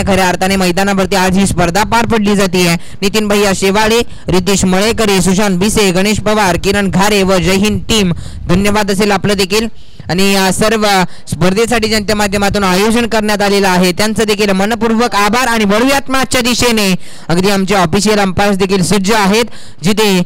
खऱ्या अर्थाने मैदानावरती आज ही स्पर्धा पार पडली जाते. नितीन भैया शेवाळे, रितेश मळेकरी, सुशांत बिसे, गणेश पवार, किरण घारे व जय हिंद टीम धन्यवाद असेल आपलं देखील. आणि सर्व स्पर्धेसाठी ज्यांच्या माध्यमातून आयोजन करण्यात आलेलं आहे त्यांचं देखील मनपूर्वक आभार. आणि वळूयात मॅचच्या दिशेने. अगदी आमचे ऑफिशियल अंपायर्स देखील सज्ज आहेत, जिथे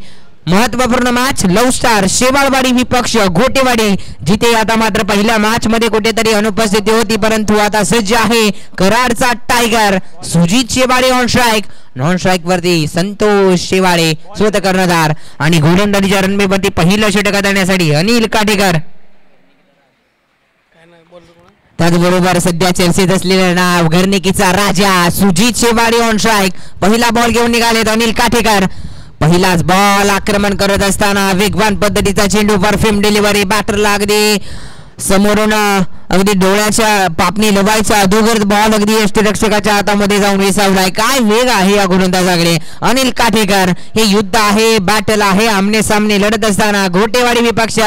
महत्वपूर्ण मॅच लव स्टार शेवाळवाडी विपक्ष घोटेवाडी, जिथे आता मात्र पहिल्या मॅच मध्ये कुठेतरी अनुपस्थिती होती, परंतु आता सज्ज आहे कराडचा tiger Sujit Shewale on strike. Non strike वरती संतोष शेवाळे स्वतः कर्णधार. आणि गोलंदाजीच्या रणबीरवरती पहिलं षटक करण्यासाठी अनिल काटेकर. त्याचबरोबर सध्या चर्चेत असलेलं नाव घरनिकीचा राजा सुजित शेवाळे ऑन स्ट्राइक. पहिला बॉल घेऊन निघालेत अनिल काटेकर. पहिलाच बॉल आक्रमण करत असताना वेगवान पद्धतीचा चेंडू, परफेक्ट डिलिव्हरी, बॅटरला अगदी समोरून अगदी डोळ्याच्या पापणी लवायचा अगोदर बॉल अगदी यष्टिरक्षकाच्या हातामध्ये जाऊन विसावलाय. काय वेग आहे या गोलंदाजाकडे. अनिल काटेकर, हे युद्ध आहे, बॅटल आहे, आमने सामने लढत असताना घोटेवाडी विपक्ष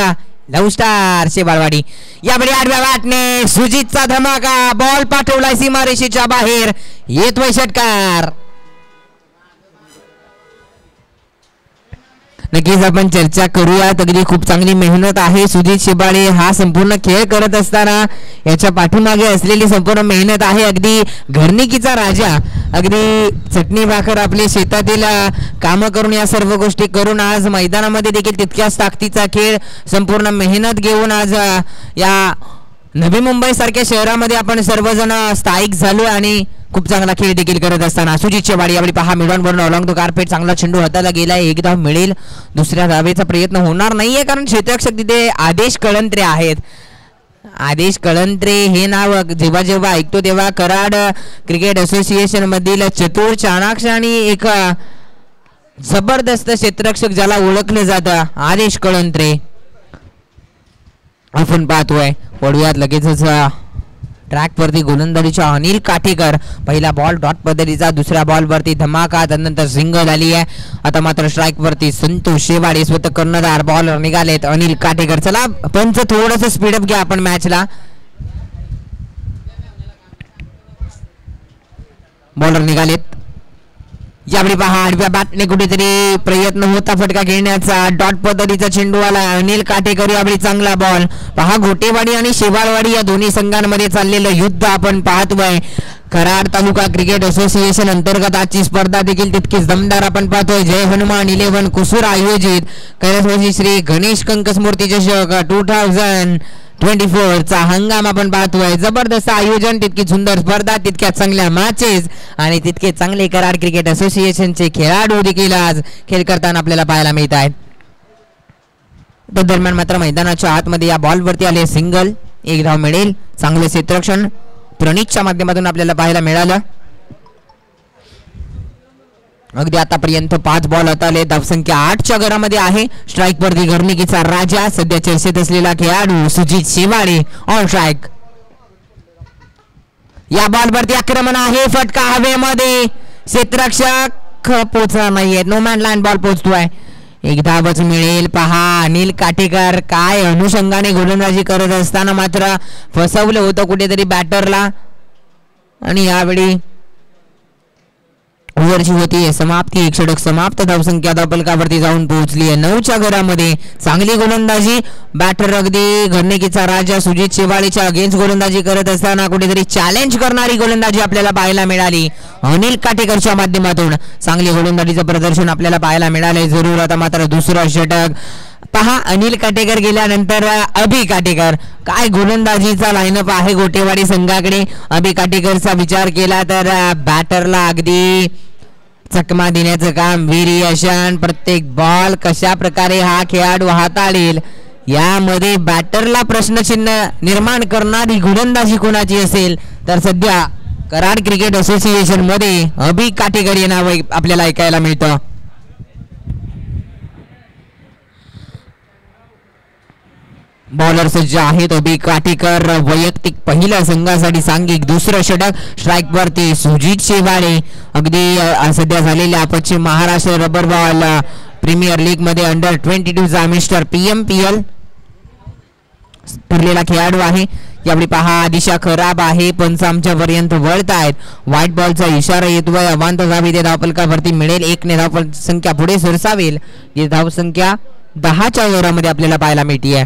लव स्टार शेवाळवाडी. यावेळी आडव्या बॅटने सुजितचा धमाका, बॉल पाठवलाय सीमारेषेच्या बाहेर, येतोय षटकार. नक्कीच आपण चर्चा करूयात. अगदी खूप चांगली मेहनत आहे सुजित शेवाळे हा संपूर्ण खेळ करत असताना याच्या पाठीमागे असलेली संपूर्ण मेहनत आहे. अगदी घरनिकीचा राजा, अगदी चटणी भाकर आपले शेतातील कामं करून या सर्व गोष्टी करून आज मैदानामध्ये देखील तितक्याच ताकदीचा खेळ, संपूर्ण मेहनत घेऊन आज या नवी मुंबई सारख्या शहरामध्ये आपण सर्वजण स्थायिक झालो आणि खूप चांगला खेळ देखील करत असताना सुजित शेवाळे यावेळी पहा मिडॉनवरून अलॉंग द कार्पेट चांगला चेंडू हाताला गेलाय. एक धाव मिळेल, दुसऱ्या धावेचा प्रयत्न होणार नाहीये कारण क्षेत्ररक्षक तिथे आदेश कळंत्रे आहेत. आदेश कळंत्रे हे नाव जेव्हा जेव्हा ऐकतो तेव्हा कराड क्रिकेट असोसिएशन मधील चतुर, चाणाक्ष आणि एक जबरदस्त क्षेत्ररक्षक ज्याला ओळखलं जातं आदेश कळंत्रे आपण पाहतोय. वळूयात लगेचच ट्रॅक वरती गोलंदाजीच्या अनिल काटेकर. पहिला बॉल डॉट पद्धतीचा, दुसऱ्या बॉल वरती धमाका, त्यानंतर सिंगल आली आहे. आता मात्र स्ट्राइक वरती संतोष शेवाळे स्वतः कर्णधार, बॉलर निघालेत अनिल काटेकर. चला पंच थोडंसं स्पीडअप घ्या आपण मॅचला. बॉलर निघालेत. यावेळी पहा आडव्या बॅटने कुठेतरी प्रयत्न होता फटका घेण्याचा, डॉट पद्धतीचा चेंडू आला अनिल काटेकर. यावेळी चांगला बॉल. पहा घोटेवाडी आणि शेवाळवाडी या दोन्ही संघांमध्ये चाललेलं युद्ध आपण पाहतोय. कराड तालुका क्रिकेट असोसिएशन अंतर्गत आजची स्पर्धा देखील तितकीच दमदार आपण पाहतोय. जय हनुमान 11 कुसूर आयोजित कैलासवासी श्री गणेश कंकस्मूर्ती चषक 2024 चा हंगाम आपण पाहतोय. जबरदस्त आयोजन, तितकी सुंदर स्पर्धा, तितक्या चांगल्या मॅचेस आणि तितके चांगले कराड क्रिकेट असोसिएशनचे खेळाडू देखील आज खेळ करताना आपल्याला पाहायला मिळत आहेत. त्या दरम्यान मात्र मैदानाच्या आतमध्ये या बॉल वरती आले सिंगल, एक धाव मिळेल. चांगले क्षेत्ररक्षण प्रणीतच्या माध्यमातून आपल्याला पाहायला मिळालं. अगदी आतापर्यंत 5 बॉल हाताले, धावसंख्या 8च्या घरामध्ये आहे. स्ट्राइक वरती घरनिकीचा राजा, सध्या चर्चेत असलेला खेळाडू सुजित शेवाळे ऑन स्ट्राइक. या बॉल वरती आक्रमण आहे, फटका हवेमध्ये, क्षेत्ररक्षक पोहोचणार नाहीये, नो मॅन लँड बॉल पोहोचतोय. एक धावच मिळेल. पहा अनिल काटेकर काय अनुषंगाने गोलंदाजी करत असताना मात्र फसवलं होतं कुठेतरी बॅटरला. आणि यावेळी ओव्हरची होती समाप्ती, एक षटक समाप्त. धावसंख्या धावफलकावरती जाऊन पोहोचली आहे 9च्या घरामध्ये. चांगली गोलंदाजी, बॅटर अगदी घरनिकीचा राजा सुजित शेवाळेच्या अगेन्स्ट गोलंदाजी करत असताना कुठेतरी चॅलेंज करणारी गोलंदाजी आपल्याला पाहायला मिळाली अनिल काटेकरच्या माध्यमातून. चांगली गोलंदाजीचं प्रदर्शन आपल्याला पाहायला मिळालंय जरूर. आता मात्र दुसरं षटक. पहा अनिल काटेकर गेल्यानंतर अभि काटेकर, काय गोलंदाजीचा लाईनअप आहे घोटेवाडी संघाकडे. अभि काटेकरचा विचार केला तर बॅटरला अगदी चकमा देण्याचं काम, व्हेरिएशन, प्रत्येक बॉल कशा प्रकारे हा खेळाडू हाताळेल यामध्ये बॅटरला प्रश्नचिन्ह निर्माण करणारी गोलंदाजी कोणाची असेल तर सध्या कराड क्रिकेट असोसिएशन मध्ये अभि काटेकर हे नाव आपल्याला ऐकायला मिळतं. बॉलर सज्ज आहेत अभि काटेकर. वैयक्तिक पहिल्या संघासाठी सांघिक दुसरं षटक. स्ट्राइक वरती सुजित शेवाळे. अगदी सध्या झालेल्या पश्चिम Maharashtra rubber ball premier league मध्ये अंडर 22 चा मिस्टर PMPL ठरलेला खेळाडू आहे. यावेळी पहा दिशा खराब आहे, पंच आमच्या पर्यंत वळत आहेत. व्हाईट बॉलचा इशारा येतोय. अवांतर धाव इथे धावफलकावरती मिळेल. 1 ने धाव संख्या पुढे सरसावेल. ही धाव संख्या 10च्या ओव्हरमध्ये आपल्याला पाहायला मिळते.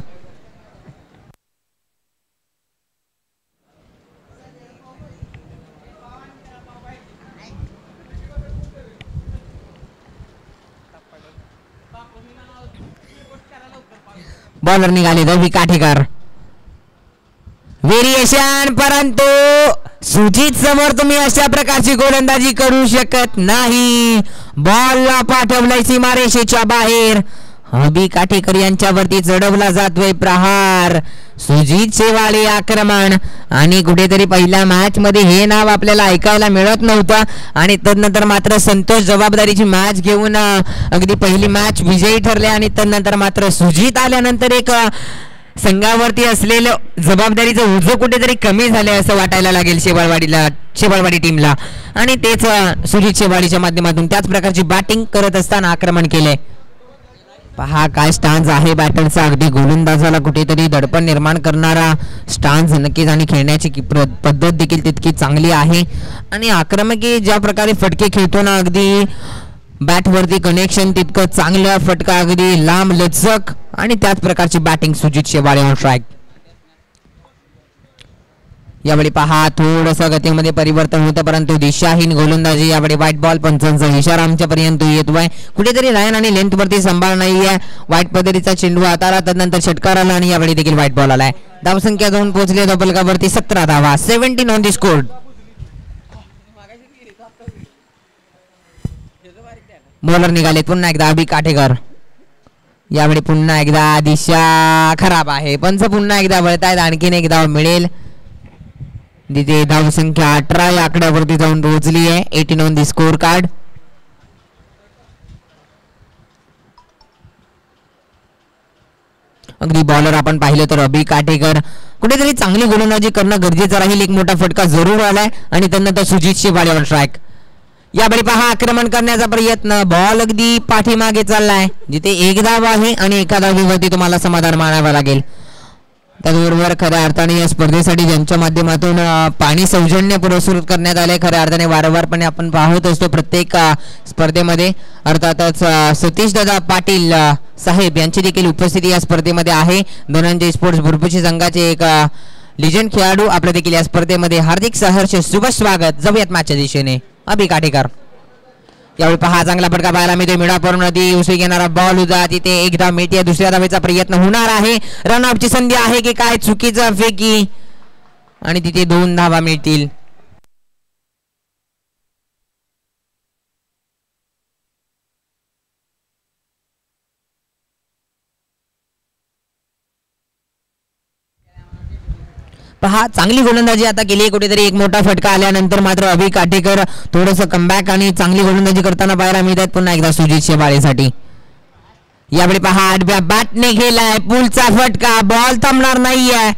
बॉलर निघाले रवी काठेकर. व्हेरिएशन, परंतु सुजित समोर तुम्ही अशा प्रकारची गोलंदाजी करू शकत नाही. बॉलला पाठवलाय सीमारेषेच्या बाहेर. अभि काठेकर यांच्यावरती चढवला जातोय प्रहार. सुजित शेवाळे आक्रमण. आणि कुठेतरी पहिल्या मॅच मध्ये हे नाव आपल्याला ऐकायला मिळत नव्हतं आणि तदनंतर मात्र संतोष जबाबदारीची मॅच घेऊन अगदी पहिली मॅच विजयी ठरले आणि तदनंतर मात्र सुजित आल्यानंतर एक संघावरती असलेलं जबाबदारीचं ओझं कुठेतरी कमी झाले असं वाटायला लागेल शेवाळवाडी टीमला. आणि तेच सुजित शेवाळीच्या माध्यमातून त्याच प्रकारची बॅटिंग करत असताना आक्रमण केले. पहा काय स्टान्स आहे बॅटरचा. अगदी गोलंदाजाला कुठेतरी दडपण निर्माण करणारा स्टान्स नक्कीच आणि खेळण्याची पद्धत देखील तितकी चांगली आहे. आणि आक्रमकी ज्या प्रकारे फटके खेळतो ना, अगदी बॅटवरती कनेक्शन तितकं चांगलं, फटका अगदी लांब लचक आणि त्याच प्रकारची batting Sujit Shewale on strike. यावेळी पहा थोडंसं गतीमध्ये परिवर्तन होतं परंतु दिशाहीन गोलंदाजी. यावेळी व्हाईट बॉल, पंचांचा इशारा आमच्यापर्यंत येतोय. कुठेतरी लाईन आणि लेंथ वरती संभाळ नाहीये. व्हाईट पद्धतीचा चेंडू हाताला, तदनंतर षटकार आला आणि यावेळी देखील व्हाईट बॉल आलाय. धावसंख्या 2 पोहोचली धावफलकावरती 17 धावा. 17 ऑन दी स्कोर. बॉलर निघाले पुन्हा एकदा अभि काठेकर. यावेळी पुन्हा एकदा दिशा खराब आहे. पंच पुन्हा एकदा वळतायत. आणखीन एक धाव मिळेल. तिथे धाव संख्या 18 या आकड्यावरती जाऊन पोहोचली आहे. 18 ऑन दी स्कोर कार्ड. अगदी बॉलर आपण पाहिलं तर अभि काठेकर कुठेतरी चांगली गोलंदाजी करणं गरजेचं राहील. एक मोठा फटका जरूर आलाय आणि त्यानंतर सुजित शेवाळे ऑन स्ट्राईक. यावेळी पहा आक्रमण करण्याचा प्रयत्न. बॉल अगदी पाठीमागे चाललाय. जिथे एक धाव आहे आणि एका धावीवरती तुम्हाला समाधान मानावं लागेल. त्याचबरोबर खऱ्या अर्थाने या स्पर्धेसाठी ज्यांच्या माध्यमातून पाणी सौजन्य पुरस्कृत करण्यात आले, खऱ्या अर्थाने वारंवारपणे आपण पाहत असतो प्रत्येक स्पर्धेमध्ये. अर्थातच सतीश दादा पाटील साहेब यांची देखील उपस्थिती या स्पर्धेमध्ये आहे. धनंजय स्पोर्ट्स भुरपुशी संघाचे एक लिजंड खेळाडू आपल्या देखील या स्पर्धेमध्ये. हार्दिक सहर्ष शुभ स्वागत. जाऊयात मॅचच्या दिशेने. अभि काठेकर. यावेळी पहा चांगला फटका पाहायला मिळतो. मिडापूर नदी उसळी घेणारा बॉल होता. तिथे एक धाव मिळते. दुसऱ्या धावेचा प्रयत्न होणार आहे. रनआउटची संधी आहे की काय, चुकीचा फेकी आणि तिथे 2 धावा मिळतील. पहा चांगली गोलंदाजी आता केली. कुठेतरी एक मोठा फटका आल्यानंतर मात्र अभि काठेकर थोडंसं कमबॅक आणि चांगली गोलंदाजी करताना पाहायला मिळतात. पुन्हा एकदा सुजित शेवाळेसाठी. यावेळी पहा आडव्या बॅटने गेलाय. पुलचा फटका. बॉल थांबणार नाहीये.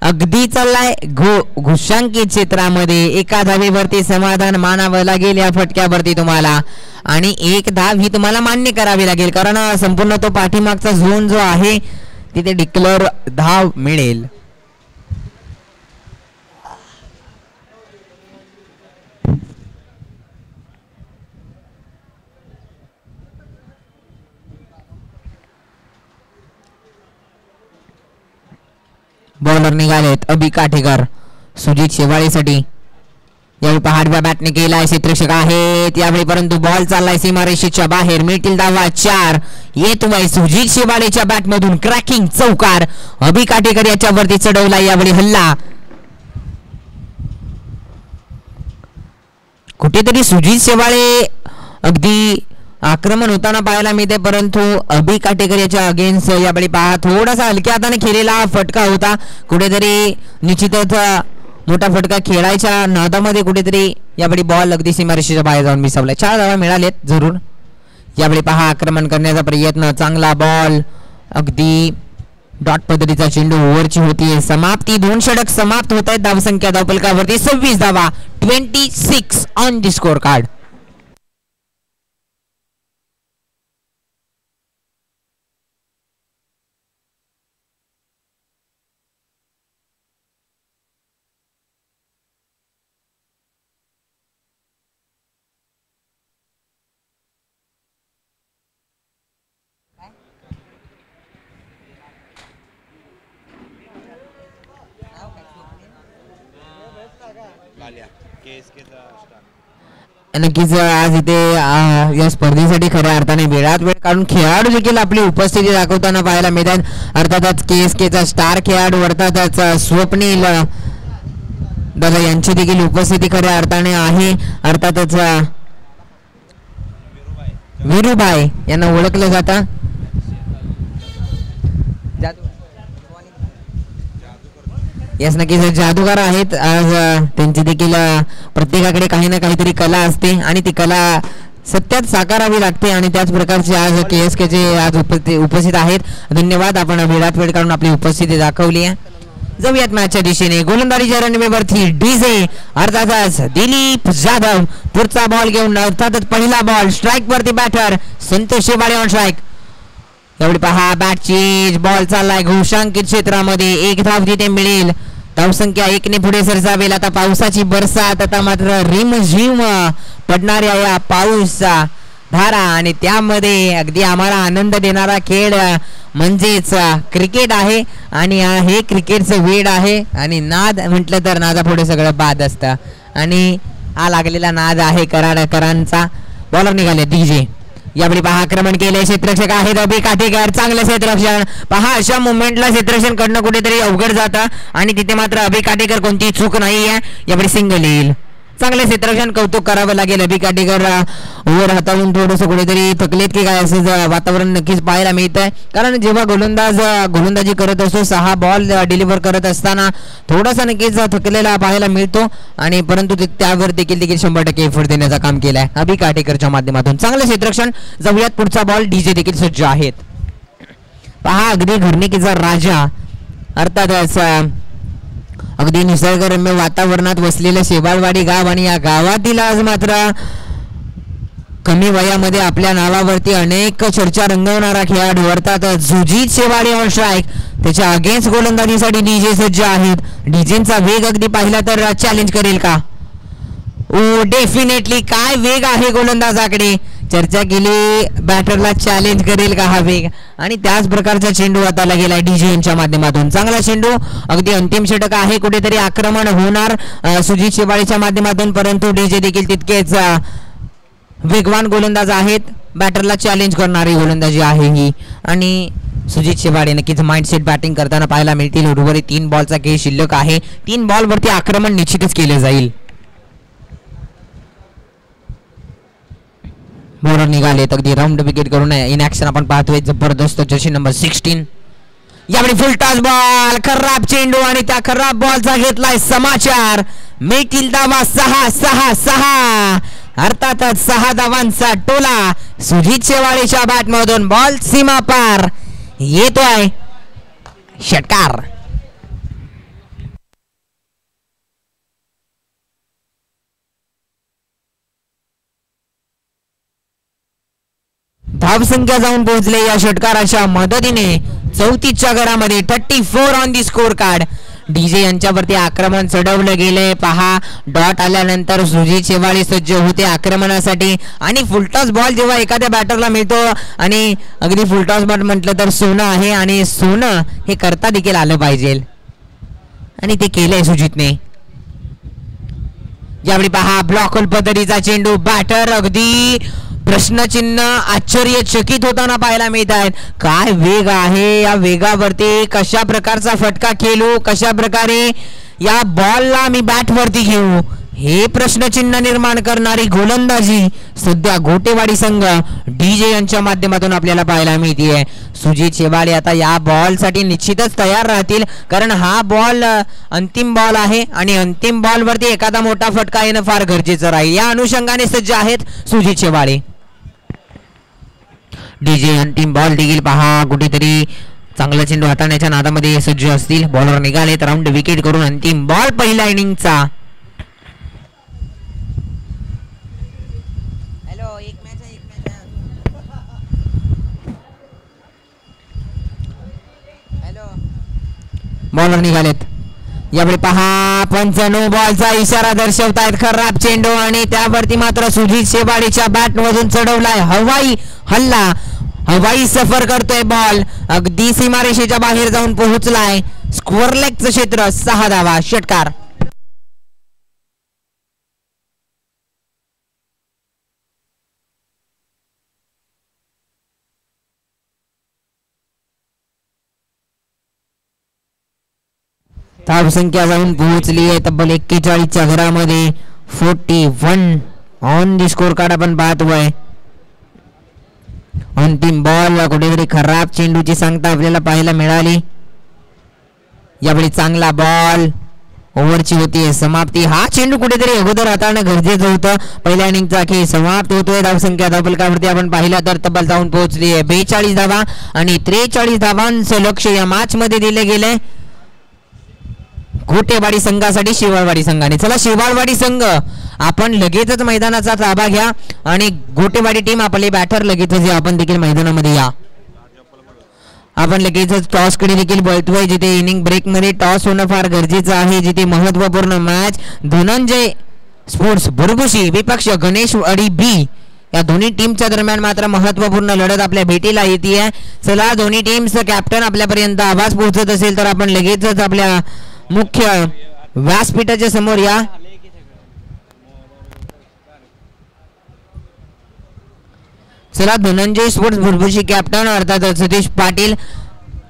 अगदी चाललाय घुशांकित क्षेत्रामध्ये. एका धावेवरती समाधान मानावं लागेल या फटक्यावरती तुम्हाला. आणि एक धाव ही तुम्हाला मान्य करावी लागेल कारण संपूर्ण तो पाठीमागचा झोन जो आहे तिथे डिक्लेअर धाव मिळेल. बॉलर निघालेत अभि काठेकर सुजित शेवाळेसाठी. यावेळी पहाडव्या बॅटने केलाय. क्षेत्ररक्षक आहेत यावेळी परंतु बॉल चाललाय सीमारेषेच्या बाहेर. मिळतील धावा 4. येतोय सुजित शेवाळेच्या बॅटमधून क्रॅकिंग चौकार. अभि काठेकर याच्यावरती चढवला. यावेळी हल्ला. कुठेतरी सुजित शेवाळे अगदी आक्रमण होताना पाहायला मिळते परंतु अभि काठेकर याच्या अगेन्स्ट यावेळी पहा थोडासा हलक्या हाताने खेळलेला फटका होता. कुठेतरी निश्चितच मोठा फटका खेळायच्या नादामध्ये कुठेतरी यावेळी बॉल अगदी सीमारेषेच्या बाहेर जाऊन मिसवलाय. 4 धावा मिळालेत जरूर. यावेळी पहा आक्रमण करण्याचा प्रयत्न. चांगला बॉल. अगदी डॉट पद्धतीचा चेंडू ओव्हरची होती. समाप्ती. 2 षटक समाप्त होत आहेत. धावसंख्या धावफलकावरती 26 धावा. 26 ऑन दी स्कोर कार्ड. नक्कीच आज इथे या स्पर्धेसाठी खऱ्या अर्थाने वेळात वेळ काढून खेळाडू देखील आपली उपस्थिती दाखवताना पाहायला मिळतात. अर्थातच KSKचा स्टार खेळाडू अर्थातच स्वप्नील दादा यांची देखील उपस्थिती खऱ्या अर्थाने आहे. अर्थातच वीरूभाई यांना ओळखलं जातं. यस नक्कीच जादूगार आहेत. आज त्यांची देखील प्रत्येकाकडे काही ना काहीतरी कला असते आणि ती कला सत्यात साकारावी लागते आणि त्याच प्रकारचे आज KSKचे आज उपस्थित आहेत. धन्यवाद, आपण वेळात वेळ काढून आपली उपस्थिती दाखवली आहे. जाऊयात मॅचच्या दिशेने. गोलंदाजीच्या रणनीतीवरती डीजे अर्थातच दिलीप जाधव पुढचा बॉल घेऊन अर्थातच पहिला बॉल स्ट्राईक वरती batter Santosh Shewale on strike. एवढी पहा बॅट चेंज, बॉल चाललाय घोषांकित क्षेत्रामध्ये, एक धाव तिथे मिळेल. धावसंख्या 1 ने पुढे सरसावेल. आता पावसाची बरसात, आता मात्र रिमझिम पडणाऱ्या या पाऊसचा धारा आणि त्यामध्ये अगदी आम्हाला आनंद देणारा खेळ म्हणजेच क्रिकेट आहे आणि हे क्रिकेटचं वेड आहे आणि नाद म्हटलं तर नादा पुढे सगळं बाद असतं आणि हा लागलेला नाद आहे कराडकरांचा. बॉलर निघाले डीजे. यावेळी पहा आक्रमण केले, क्षेत्ररक्षक आहेत अभि काठेकर, चांगलं क्षेत्ररक्षण. पहा अशा मुवमेंटला क्षेत्ररक्षण करणं कुठेतरी अवघड जातं आणि तिथे मात्र अभि काठेकर कोणतीही चूक नाही आहे. यावेळी सिंगल येईल. चांगले क्षेत्ररक्षण कौतुक करावं लागेल. अभि काठेकर ओव्हर हाताळून थोडंसं कुठेतरी थकलेत की काय असं वातावरण नक्कीच पाहायला मिळत आहे. कारण जेव्हा गोलंदाजी करत असतो 6 बॉल डिलिव्हर करत असताना थोडासा नक्कीच थकलेला पाहायला मिळतो आणि परंतु त्यावर देखील 100% एफर्ट देण्याचं काम केलंय अभि काठेकरच्या माध्यमातून. चांगलं क्षेत्ररक्षण. जाऊयात पुढचा बॉल. डीजे देखील सज्ज आहेत. पहा अगदी घरनिकीचा राजा अर्थातच अगदी निसर्गरम्य वातावरणात वसलेलं शेवाळवाडी गाव आणि या गावातील आज मात्र कमी वयामध्ये आपल्या नावावरती अनेक चर्चा रंगवणारा खेळाडू अर्थात सुजित शेवाळे ऑन स्ट्राईक. त्याच्या अगेन्स्ट गोलंदाजीसाठी डीजे सज्ज आहेत. डीजेचा वेग अगदी पाहिला तर चॅलेंज करेल का? ओ डेफिनेटली. काय वेग आहे गोलंदाजाकडे. चर्चा केली बॅटरला चॅलेंज करेल का हा वेग आणि त्याच प्रकारचा चेंडू आता गेलाय डीजे यांच्या माध्यमातून. चांगला चेंडू, अगदी अंतिम षटक आहे. कुठेतरी आक्रमण होणार सुजित शेवाळेच्या माध्यमातून परंतु डीजे देखील तितकेच वेगवान गोलंदाज आहेत. बॅटरला चॅलेंज करणारी गोलंदाजी आहे ही आणि सुजित शेवाळे नक्कीच माइंडसेट बॅटिंग करताना पाहायला मिळतील. उर्वरित 3 बॉलचा खेळ शिल्लक आहे. 3 बॉलवरती आक्रमण निश्चितच केले जाईल. बॉलर निघालेत अगदी राऊंड विकेट करून इन ऍक्शन आपण पाहतोय जबरदस्त जर्सी नंबर 16. यावेळी फुल टॉस बॉल, खराब चेंडू आणि त्या खराब बॉलचा घेतलाय समाचार. मिळतील धावा 6 अर्थातच 6 धावांचा टोला सुजित शेवाळेच्या बॅटमधून. बॉल सीमा पार येतोय. षटकार. धावसंख्या जाऊन पोहोचले या षटकाराच्या मदतीने 34च्या घरामध्ये 34 on the score card. DJ यांच्यावरती आक्रमण चढवलं गेले. पहा डॉट आल्यानंतर सुजित शेवाळे सज्ज होते आक्रमणासाठी आणि फुलटॉस बॉल जेव्हा एखाद्या बॅटरला मिळतो आणि अगदी फुलटॉस बॉल म्हटलं तर सोनं आहे आणि सोनं हे करता देखील आलं पाहिजे आणि ते केलंय सुजितने. यावेळी पहा ब्लॉक होल पद्धतीचा चेंडू. बॅटर अगदी प्रश्नचिन्ह आश्चर्यचकित होताना पाहायला मिळत आहेत. काय वेग आहे. या वेगावरती कशा प्रकारचा फटका खेळू, कशा प्रकारे या बॉलला मी बॅट वरती घेऊ, हे प्रश्नचिन्ह निर्माण करणारी गोलंदाजी सध्या गोटेवाडी संघ डीजे यांच्या माध्यमातून आपल्याला पाहायला मिळते. सुजित शेवाळे आता या बॉल साठी निश्चितच तयार राहतील कारण हा बॉल अंतिम बॉल आहे आणि अंतिम बॉल वरती एखादा मोठा फटका येणं फार गरजेचं राहील. या अनुषंगाने सज्ज आहेत सुजित शेवाळे. डीजे अंतिम बॉल देखील पहा कुठेतरी चांगला चेंडू हाताळण्याच्या नादामध्ये सज्ज असतील. बॉलर निघालेत राऊंड विकेट करून. अंतिम बॉल पहिल्या इनिंगचा. बॉलर निघालेत. यावेळी पहा पंच नो बॉलचा इशारा दर्शवतायत. खराब चेंडू आणि त्यावरती मात्र सुजित शेवाळेच्या बॅट मधून चढवलाय हवाई हल्ला. हवाई सफर करतोय बॉल. अगदी सीमारेषेच्या बाहेर जाऊन पोहोचलाय. 6 लेगचं क्षेत्र 6 धावा. षटकार. धावसंख्या जाऊन पोहोचली आहे तब्बल 41च्या घरामध्ये. 41 ऑन दी स्कोर कार्ड आपण पाहतोय. अंतिम बॉल कुठेतरी खराब चेंडूची सांगता आपल्याला पाहायला मिळाली. यावेळी चांगला बॉल. ओव्हरची होती समाप्ती. हा चेंडू कुठेतरी अगोदर हाताळणं गरजेचं होतं. पहिल्या इनिंगचा खेळ समाप्त होतोय. धावसंख्या धावफलकावरती आपण पाहिलं तर तब्बल जाऊन पोहोचली आहे 42 धावा आणि 43 धावांचं लक्ष या मॅच मध्ये दिले गेले गोटेवाडी संघासाठी शिवाळवाडी संघाने. चला शिवाळवाडी संघ आपण लगेचच मैदानाचा ताबा घ्या आणि गोटेवाडी टीम आपले बॅटर लगेचच आपण देखील मैदानामध्ये या. आपण लगेचच टॉस कडे देखील बोलतोय जिथे इनिंग ब्रेक मध्ये टॉस होणं फार गरजेचं आहे. जिथे महत्वपूर्ण मॅच धनंजय स्पोर्ट्स बुरबुशी विपक्ष गणेशवाडी बी या दोन्ही टीमच्या दरम्यान मात्र महत्वपूर्ण लढत आपल्या भेटीला येते. चला दोन्ही टीमचं कॅप्टन आपल्यापर्यंत आवाज पोहोचत असेल तर आपण लगेचच आपल्या मुख्य व्यासपीठाच्या समोर या. चला धनंजय स्पोर्ट्स बुरबुशी कॅप्टन अर्थात सतीश पाटील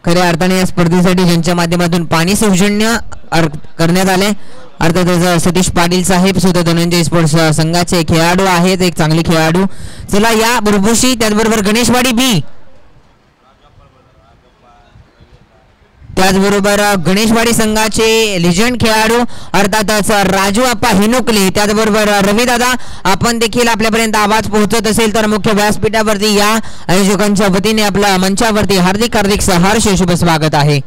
खऱ्या अर्थाने या स्पर्धेसाठी ज्यांच्या माध्यमातून पाणी सौजन्य करण्यात आले अर्थात सतीश पाटील साहेब सुद्धा धनंजय स्पोर्ट्स संघाचे खेळाडू आहेत. एक चांगले खेळाडू. चला या बुरबुशी त्याचबरोबर गणेशवाडी बी त्याचबरोबर गणेशवाडी संघाचे लिजंड खेळाडू अर्थातच राजू आप्पा हिनुकले त्याचबरोबर रविदादा आपण देखील आपल्यापर्यंत आवाज पोहोचत असेल तर मुख्य व्यासपीठावरती या. आयोजकांच्या वतीने आपल्या मंचावरती हार्दिक हार्दिक सहर्ष शुभ स्वागत आहे.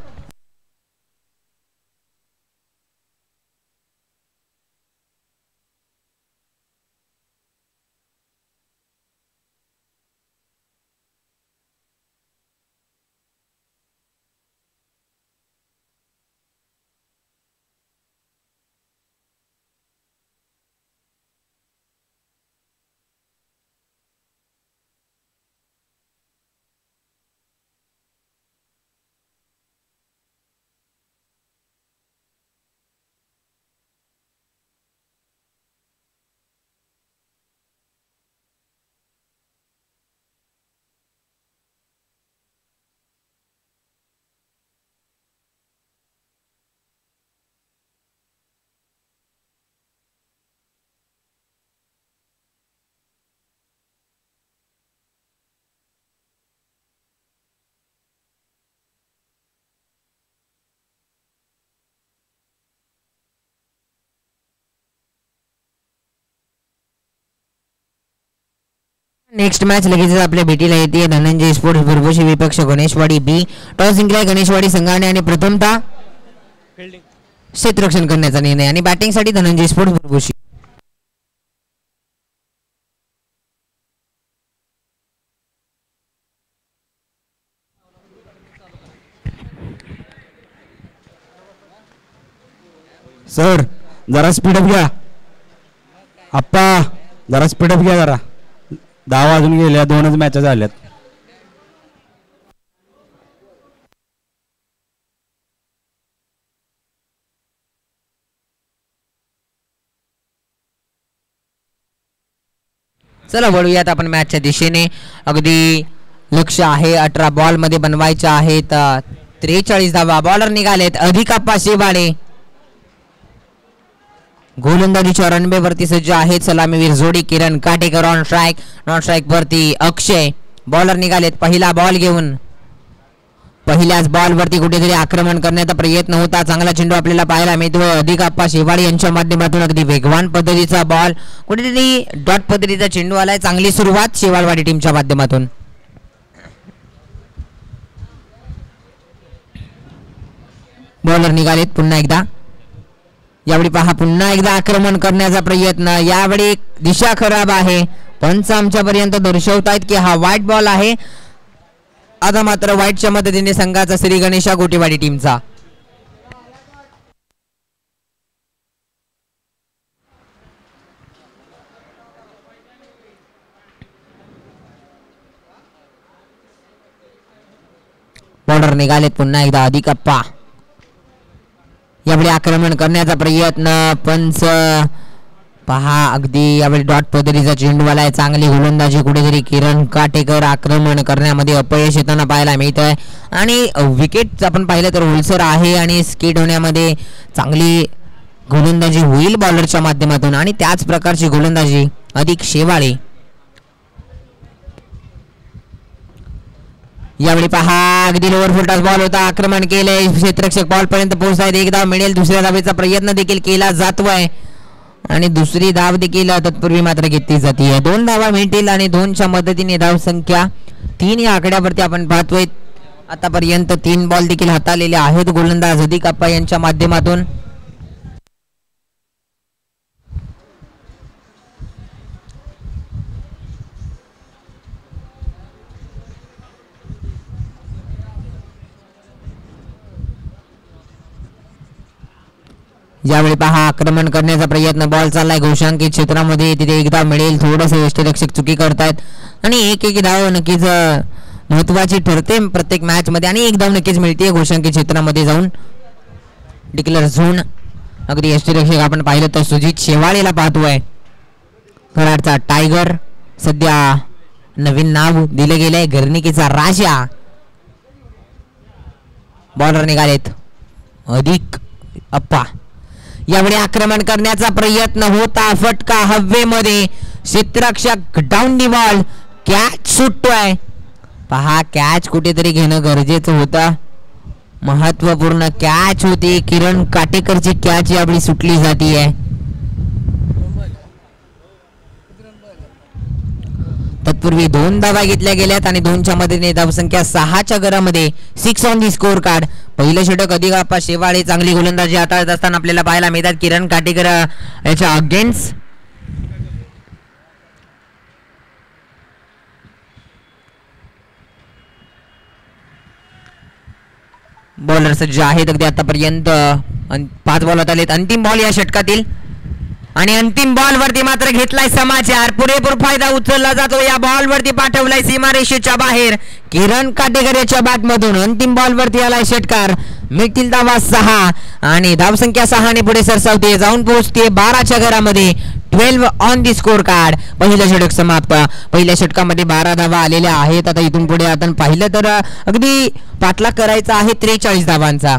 नेक्स्ट मॅच लगेच आपल्या भेटीला येते. धनंजय स्पोर्ट्स बुरबुशी विपक्ष गणेशवाडी बी. टॉस जिंकलाय गणेशवाडी संघाने आणि प्रथमतः क्षेत्ररक्षण करण्याचा निर्णय आणि बॅटिंग साठी धनंजय स्पोर्ट्स बुरबुशी. सर जरा स्पीडअप घ्या. आप्पा जरा स्पीडअप घ्या जरा. 10 वाजून गेल्या 2च मॅच झाल्यात. चला वळूयात आपण मॅचच्या दिशेने. अगदी लक्ष आहे 18 बॉल मध्ये बनवायचे आहेत. 43 धावा. बॉलर निघालेत अधिकाप्पा शिवाळे. गोलंदाजीच्या रनवेवरती सज्ज आहेत सलामीवीर जोडी Kiran Katekar. On strike non strike वरती अक्षय. बॉलर निघालेत पहिला बॉल घेऊन. पहिल्याच बॉल वरती कुठेतरी आक्रमण करण्याचा प्रयत्न होता. चांगला चेंडू आपल्याला पाहायला मिळतो अधिकाप्पा शिवाळे यांच्या माध्यमातून. अगदी वेगवान पद्धतीचा बॉल कुठेतरी डॉट पद्धतीचा चेंडू आलाय. चांगली सुरुवात शिवाळवाडी टीमच्या माध्यमातून. बॉलर निघालेत पुन्हा एकदा. यावेळी पहा पुन्हा एकदा आक्रमण करण्याचा प्रयत्न. यावेळी दिशा खराब आहे. पंच आमच्यापर्यंत दर्शवतायत की हा वाईट बॉल आहे. आता मात्र वाईटच्या मदतीने संघाचा श्री गणेशा गोटेवाडी टीमचा. बॉलर निघालेत पुन्हा एकदा अधिकाप्पा. यावेळी आक्रमण करण्याचा प्रयत्न. पंच पहा अगदी यावेळी डॉट पद्धतीचा चेंडूवाला आहे. चांगली गोलंदाजी कुठेतरी किरण काटेकर आक्रमण करण्यामध्ये अपयश येताना पाहायला मिळत आहे आणि विकेट आपण पाहिलं तर ओलसर आहे आणि स्किट होण्यामध्ये चांगली गोलंदाजी होईल बॉलरच्या माध्यमातून आणि त्याच प्रकारची गोलंदाजी अधिक शेवाळे. यावेळी पहा अगदी लोअर फुलटॉस बॉल होता. आक्रमण केलंय. क्षेत्ररक्षक बॉल पर्यंत पोहोचतायत. एक धाव मिळेल. दुसऱ्या धावेचा प्रयत्न देखील केला जातोय आणि दुसरी धाव देखील तत्पूर्वी मात्र घेतली जाते. 2 धावा मिळतील आणि 2च्या मदतीने धाव संख्या 3 या आकड्यावरती आपण पाहतोय. आतापर्यंत 3 बॉल देखील हाताळलेले आहेत गोलंदाज अधिक अप्पा यांच्या माध्यमातून. यावेळी पहा आक्रमण करण्याचा प्रयत्न. बॉल चाललाय घोषांकित क्षेत्रामध्ये. तिथे एकदा मिळेल. थोडंसं यष्टीरक्षक चुकी करतायत आणि एक धाव नक्कीच महत्वाची ठरते प्रत्येक मॅच मध्ये आणि एक धाव नक्कीच मिळते घोषांकित क्षेत्रामध्ये जाऊन डिक्लेअर झोन. अगदी यष्टीरक्षक आपण पाहिलं तर सुजित शेवाळेला पाहतोय. कराडचा टायगर सध्या नवीन नाव दिले गेले घरणिकीचा राजा. बॉलर निघालेत अधिक अप्पा. यावेळी आक्रमण करण्याचा प्रयत्न होता. फटका हवेमध्ये. क्षेत्ररक्षक डाऊन दी बॉल. कॅच सुटतोय. पहा कॅच कुठेतरी घेणं गरजेचं होतं. महत्वपूर्ण कॅच होती. किरण काटेकरची कॅच यावेळी सुटली जातीये. तत्पूर्वी 2 धावा घेतल्या गेल्यात आणि 2च्या मदतीने धावसंख्या 6च्या घरामध्ये 6 ऑन दी स्कोर कार्ड. पहिलं षटक अधिक अप्पा शेवाळे चांगली गोलंदाजी हाताळत असताना आपल्याला पाहायला मिळतात. किरण काटेकर याच्या अगेन्स्ट बॉलर सज्ज आहेत अगदी आतापर्यंत. 5 बॉल हाताळलेत. अंतिम बॉल या षटकातील आणि अंतिम बॉल वरती मात्र घेतलाय समाचार. पुरेपूर फायदा उचलला जातो. या बॉल वरती पाठवलाय सीमारेषेच्या बाहेर किरण काटेकर याच्या बॅट मधून. अंतिम बॉल वरती आलाय षटकार. मिळतील धावा 6 आणि धावसंख्या 6 ने पुढे सरसावते. जाऊन पोहोचते 12च्या घरामध्ये. 12 ऑन दी स्कोर कार्ड. पहिलं षटक समाप्त. पहिल्या षटकामध्ये 12 धावा आलेल्या आहेत. आता इथून पुढे आपण पाहिलं तर अगदी पाठलाग करायचा आहे 43 धावांचा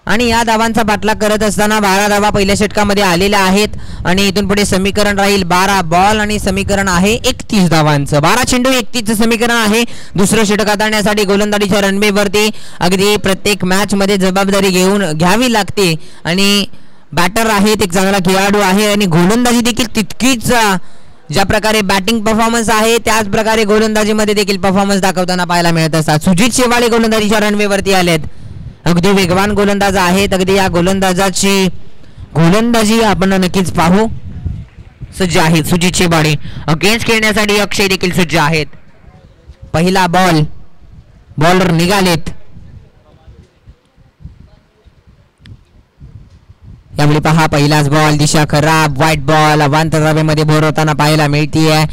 आणि या धावांचा पाठलाग करत असताना 12 धावा पहिल्या षटकामध्ये आलेल्या आहेत आणि इथून पुढे समीकरण राहील 12 बॉल आणि समीकरण आहे 31 धावांचं. 12 चेंडू 31 समीकरण आहे. दुसरं षटक हाताळण्यासाठी गोलंदाजीच्या रनवेवरती अगदी प्रत्येक मॅच मध्ये जबाबदारी घ्यावी लागते आणि बॅटर आहेत एक चांगला खेळाडू आहे आणि गोलंदाजी देखील तितकीच ज्या प्रकारे बॅटिंग परफॉर्मन्स आहे त्याच प्रकारे गोलंदाजीमध्ये देखील परफॉर्मन्स दाखवताना पाहायला मिळत असतात. सुजित शेवाळे गोलंदाजीच्या रनवेवरती आलेत. अगदी वेगवान गोलंदाज आहेत. अगदी या गोलंदाजाची गोलंदाजी आपण नक्कीच पाहू. सज्ज आहेत सुजित शेवाळे. अगेन्स्ट खेळण्यासाठी अक्षय देखील सज्ज आहेत. पहिला बॉल. बॉलर निघालेत. यावेळी पहा पहिलाच बॉल. दिशा खराब. व्हाईट बॉल अवांतर हवेमध्ये भर होताना पाहायला मिळतीये.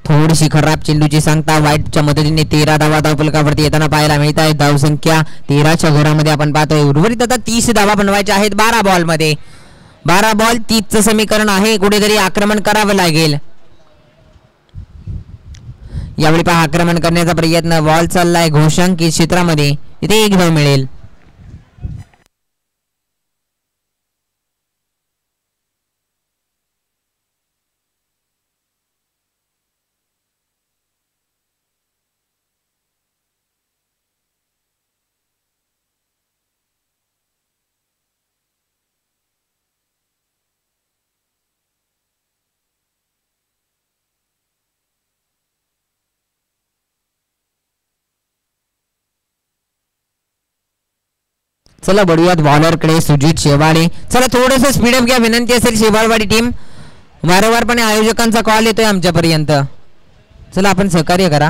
थोडीशी खराब चेंडूची सांगता. वाईटच्या मदतीने 13 धावा धावफलकावरती येताना पाहायला मिळत आहे. धावसंख्या 13च्या घरामध्ये आपण पाहतोय. उर्वरित आता 30 धावा बनवायच्या आहेत 12 बॉल मध्ये. 12 बॉल 30चं समीकरण आहे. कुठेतरी आक्रमण करावं लागेल. यावेळी पहा आक्रमण करण्याचा प्रयत्न. बॉल चाललाय घोषांकित क्षेत्रामध्ये. इथे एक धाव मिळेल. चला बढूयात बॉलर कडे सुजित शेवाळे. चला थोडस स्पीडअप घ्या विनंती असेल. शेवाळवाडी टीम वारंवारपणे आयोजकांचा कॉल येतोय आमच्यापर्यंत. चला आपण सहकार्य करा.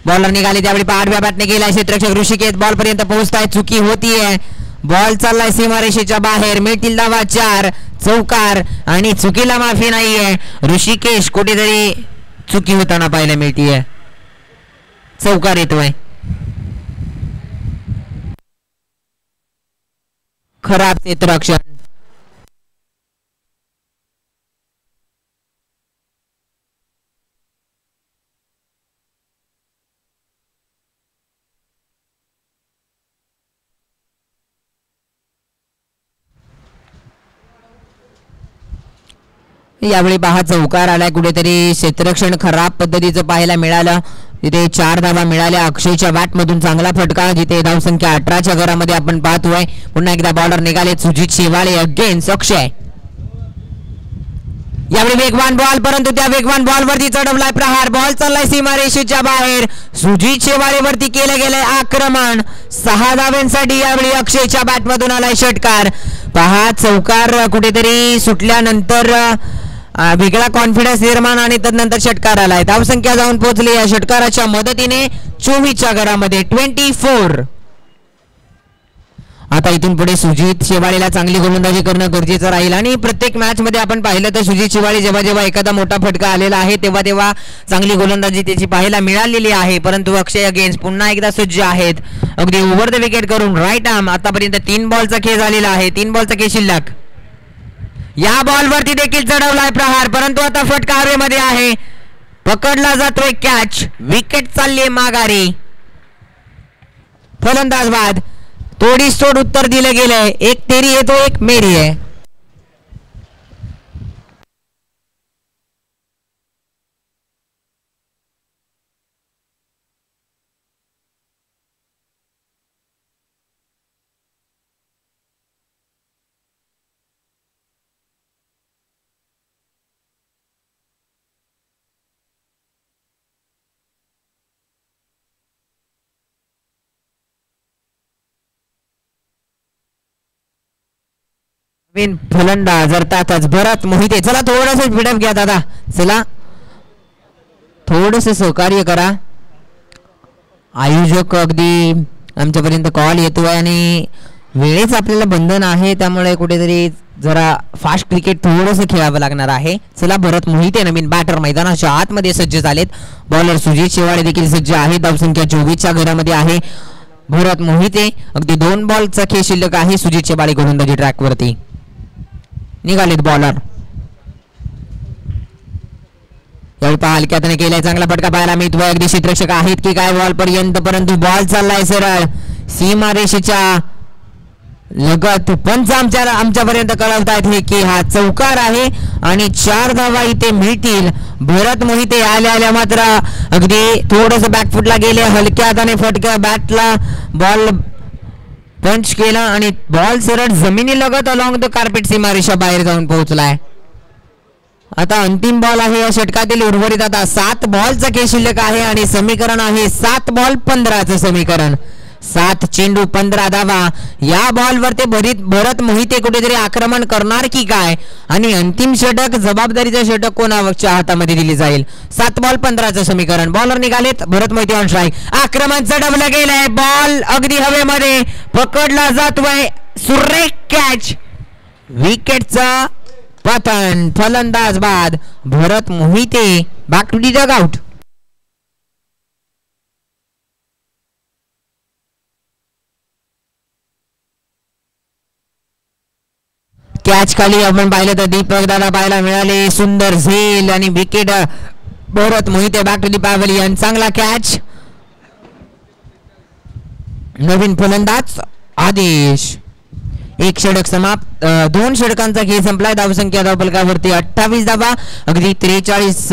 बॉलर निघाले त्यावेळी 8व्या बॅटने गेलाय क्षेत्ररक्षक ऋषिकेश. बॉल पर्यंत पोहोचताय. चुकी होतीये. बॉल चाललाय सीमारेषेच्या बाहेर. मिळतील धावा 4. चौकार आणि चुकीला माफी नाहीये. ऋषिकेश कुठेतरी चुकी होताना पाहायला मिळतीये. चौकार येतोय. खराब क्षेत्ररक्षण. यावेळी पहा चौकार आलाय कुठेतरी, क्षेत्ररक्षण खराब पद्धतीचं पाहायला मिळालं. तिथे 4 धावा मिळाल्या अक्षयच्या बॅट मधून, चांगला फटका. जिथे धावसंख्या 18च्या घरामध्ये आपण पाहतोय. पुन्हा एकदा बॉलर निघाले सुजित शेवाळे अगेन्स्ट अक्षय. यावेळी वेगवान बॉल, परंतु त्या वेगवान बॉल वरती चढवलाय प्रहार. बॉल चाललाय सीमारेषेच्या बाहेर. सुजित शेवाळे वरती केलं गेलंय आक्रमण. 6 धाव्यांसाठी यावेळी अक्षयच्या बॅट मधून आलाय षटकार. पहा चौकार कुठेतरी सुटल्यानंतर वेगळा कॉन्फिडन्स निर्माण आणि तदनंतर षटकार आलाय. धावसंख्या जाऊन पोहोचली या षटकाराच्या मदतीने 24च्या घरामध्ये 24. आता इथून पुढे सुजित शेवाळेला चांगली गोलंदाजी करणं गरजेचं राहील. आणि प्रत्येक मॅच मध्ये आपण पाहिलं तर सुजित शेवाळे जेव्हा जेव्हा एखादा मोठा फटका आलेला आहे तेव्हा तेव्हा चांगली गोलंदाजी त्याची पाहायला मिळालेली आहे. परंतु अक्षय अगेन्स्ट पुन्हा एकदा सज्ज आहेत, अगदी ओव्हर द विकेट करून राईट आर्म. आतापर्यंत 3 बॉलचा खेळ झालेला आहे, 3 बॉलचा खेळ शिल्लक. या बॉल वरती देखील चढवलाय प्रहार, परंतु आता फटका हवेमध्ये आहे, पकडला जातोय कॅच. विकेट चालली माघारी. फलंदाज बाद. तोडीस तोड उत्तर दिलं गेलंय. एक तेरी आहे तो एक मेरी आहे. फलंदाज अर्थातच भरत मोहिते. चला थोडस स्पीडअप घ्या दादा, चला थोडस सहकार्य करा. आयोजक अगदी आमच्यापर्यंत कॉल येतोय आणि वेळेच आपल्याला बंधन आहे, त्यामुळे कुठेतरी जरा फास्ट क्रिकेट थोडंसं खेळावं लागणार आहे. चला भरत मोहिते नवीन बॅटर मैदानाच्या आतमध्ये सज्ज झालेत. बॉलर सुजित शेवाळे देखील सज्ज आहे. धावसंख्या 24च्या घरामध्ये आहे. भरत मोहिते अगदी 2 बॉलचा खेळ शिल्लक आहे. सुजित शेवाळे गोलंदाजी ट्रॅक वरती निघालेत बॉलर. यावेळी पहा हलक्यातने केलाय, चांगला फटका पाहायला मिळतोय. अगदी क्षेत्ररक्षक आहेत की काय बॉल पर्यंत, परंतु बॉल चाललाय सरळ सीमारेषेच्या लगत. पंच आमच्यापर्यंत कळवतायत हे की हा चौकार आहे आणि 4 धावा इथे मिळतील. भरत मोहिते आल्या मात्र अगदी थोडस बॅकफुटला गेले, हलक्यात आणि फटका बॅटला बॉल पंच केला आणि बॉल सरळ जमिनी लगत अलॉंग द कार्पेट सीमारेषा बाहेर जाऊन पोहोचलाय. आता अंतिम बॉल आहे या षटकातील. उर्वरित आता 7 बॉलचा खेळ शिल्लक आहे आणि समीकरण आहे 7 बॉल 15चं समीकरण. 7 चेंडू 15 धावा. या बॉलवर ते भरत मोहिते कुठेतरी आक्रमण करणार की काय, आणि अंतिम षटक जबाबदारीचं षटक कोणाच्या हातामध्ये दिली जाईल. 7 बॉल 15चं समीकरण. बॉलर निघालेत. Bharat Mohite on strike. आक्रमण चढवलं गेलंय. बॉल अगदी हवेमध्ये पकडला जातोय. सुरेख कॅच. विकेटचा पतन. फलंदाज बाद. Bharat Mohite back to the dugout. Catch खाली आपण पाहिलं तर दीपक दादा पाहायला मिळाले. सुंदर झेल आणि wicket. Bharat Mohite back to the pavilion. चांगला कॅच. नवीन फलंदाज आदेश. 1 षटक समाप्त. 2 षटकांचा खेळ संपलाय. धावसंख्या धावफलकावरती 28 धावा. अगदी 43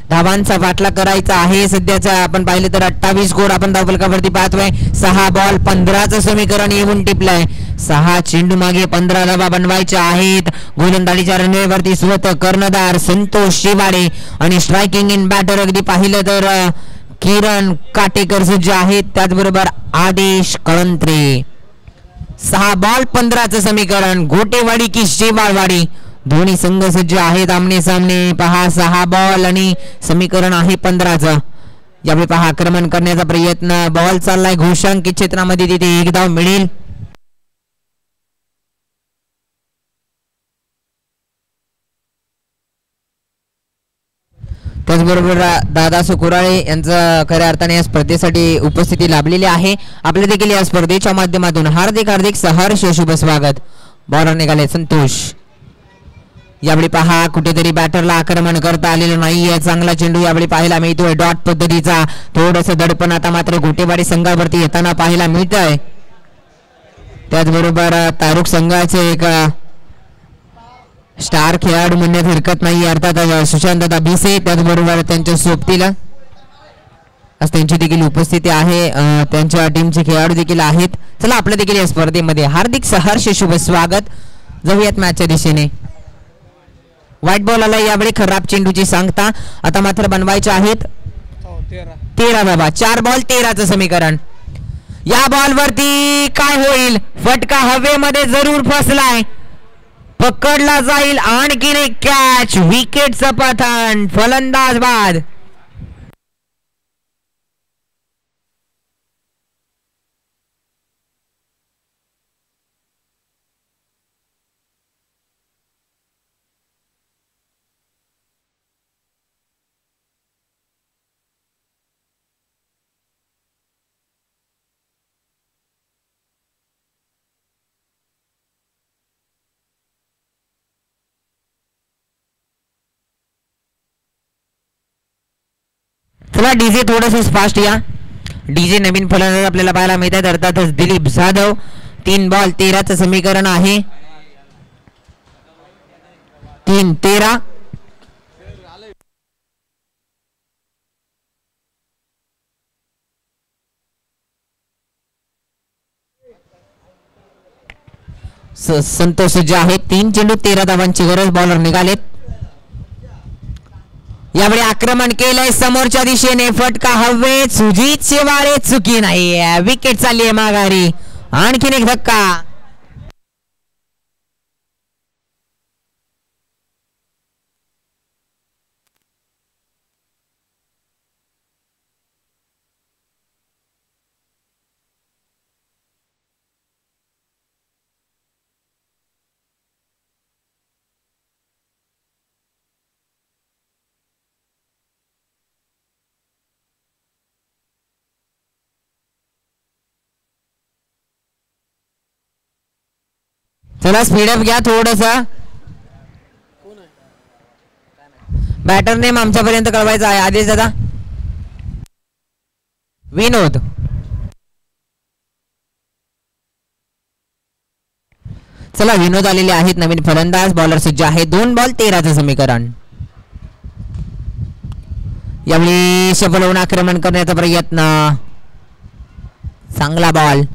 धावांचा पाठलाग करायचा आहे. सध्याचा आपण पाहिलं तर 28 स्कोर आपण धावफलकावरती पाहतोय. 6 बॉल 15चं समीकरण येऊन टिपलंय. 6 चेंडू मागे 15 धावा बनवायच्या आहेत. गोलंदाजीच्या रणनीतीवरती स्वतः कर्णधार संतोष शेवाळे आणि स्ट्रायकिंग इन बॅटर अगदी पाहिलं तर किरण काटेकर सज्ज आहेत. त्याचबरोबर आदेश कळंत्रे. 6 बॉल 15चं समीकरण. गोटेवाडी की शेवाळवाडी दोन्ही संघ सज्ज आहेत आमने सामने. पहा 6 बॉल आणि समीकरण आहे 15चं. यावेळी पहा आक्रमण करण्याचा प्रयत्न. बॉल चाललाय घोषांकित क्षेत्रामध्ये. तिथे 1 धाव मिळेल. त्याचबरोबर दादा कुराळे यांचं खऱ्या अर्थाने या स्पर्धेसाठी उपस्थिती लाभलेली आहे. आपल्या देखील या स्पर्धेच्या माध्यमातून हार्दिक हार्दिक सहर्ष शुभ स्वागत. बॉलर निघाले संतोष. यावेळी पहा कुठेतरी बॅटरला आक्रमण करता आलेलं नाहीये. चांगला चेंडू यावेळी पाहायला मिळतोय डॉट पद्धतीचा. थोडस दडपण आता मात्र गोटेवाडी संघावरती येताना पाहायला मिळतंय. त्याचबरोबर तारुक संघाचे एक स्टार खेळाडू म्हणण्यात हरकत नाही, अर्थात सुशांत भिसे, त्याचबरोबर त्यांच्या सोबतीला आज त्यांची देखील उपस्थिती आहे, त्यांच्या टीमचे खेळाडू देखील आहेत. चला आपल्या देखील या स्पर्धेमध्ये हार्दिक सहर्ष शुभ स्वागत. जाऊयात मॅचच्या दिशेने. व्हाईट बॉल आला यावेळी, खराब चेंडूची सांगता. आता मात्र बनवायचे आहेत 13 बाबा, 4 बॉल 13चं समीकरण. या बॉल वरती काय होईल? फटका हवेमध्ये जरूर फसलाय, पकडला जाईल. आणखीन एक कॅच, विकेटचं पतन, फलंदाज बाद. चला डीजे थोडस फास्ट या. डीजे नवीन फलंदाज आपल्याला पाहायला मिळतात, अर्थातच दिलीप जाधव. 3 बॉल 13चं समीकरण आहे. 3-13. संतोष जे आहे 3 चेंडू 13 धावांची गरज, बॉलर निघालेत. यावेळी आक्रमण केलंय समोरच्या दिशेने, फटका हवेत, सुजित शेवाळे चुकी नाही, विकेट चालली आहे माघारी. आणखीन एक धक्का. चला स्पीडअप घ्या थोडसा. बॅटर नेम आमच्यापर्यंत कळवायचा आहे. आदेश दादा. विनोद. चला विनोद आलेले आहेत नवीन फलंदाज, बॉलर सज्ज आहे. 2 बॉल 13चं समीकरण. यावेळी सफल होऊन आक्रमण करण्याचा प्रयत्न, चांगला बॉल.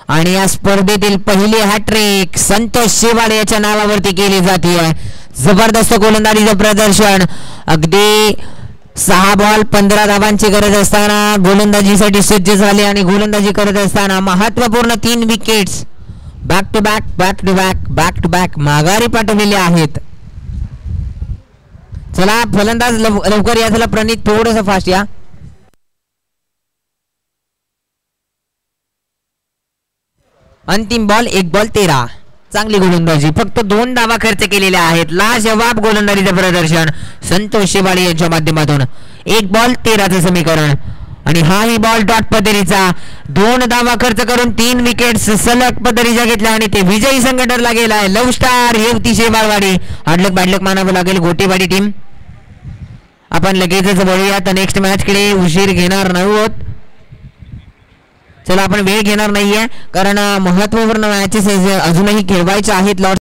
आणि या स्पर्धेतील पहिली हॅट्रिक संतोष शेवाळे याच्या नावावरती केली जाते. जबरदस्त गोलंदाजीचं प्रदर्शन. अगदी 6 बॉल 15 धावांची गरज असताना गोलंदाजीसाठी सज्ज झाले आणि गोलंदाजी करत असताना महत्वपूर्ण 3 wickets back to back back to back back to back माघारी पाठवलेले आहेत. चला फलंदाज लवकर या. चला प्रणित थोडंसं फास्ट या. अंतिम बॉल 1 बॉल 13. चांगली गोलंदाजी, फक्त 2 धावा खर्च केलेल्या आहेत. लाजवाब गोलंदाजीचं प्रदर्शन संतोष शेवाळे यांच्या माध्यमातून. 1 बॉल 13चं समीकरण. आणि हाही बॉल डॉट पद्धतीचा. 2 धावा खर्च करून 3 विकेट्स सलग पद्धतीच्या घेतल्या आणि ते विजयी संघ ठरला गेलाय. Love star Hewati Shewalwadi. Hard luck bad luck मानावं लागेल गोटेवाडी टीम. आपण लगेचच वळूया तर नेक्स्ट मॅच कडे. उशीर घेणार नाहीत. चला आपण वेळ घेणार नाहीये, कारण महत्वपूर्ण मॅचेस अजूनही खेळवायचे आहेत.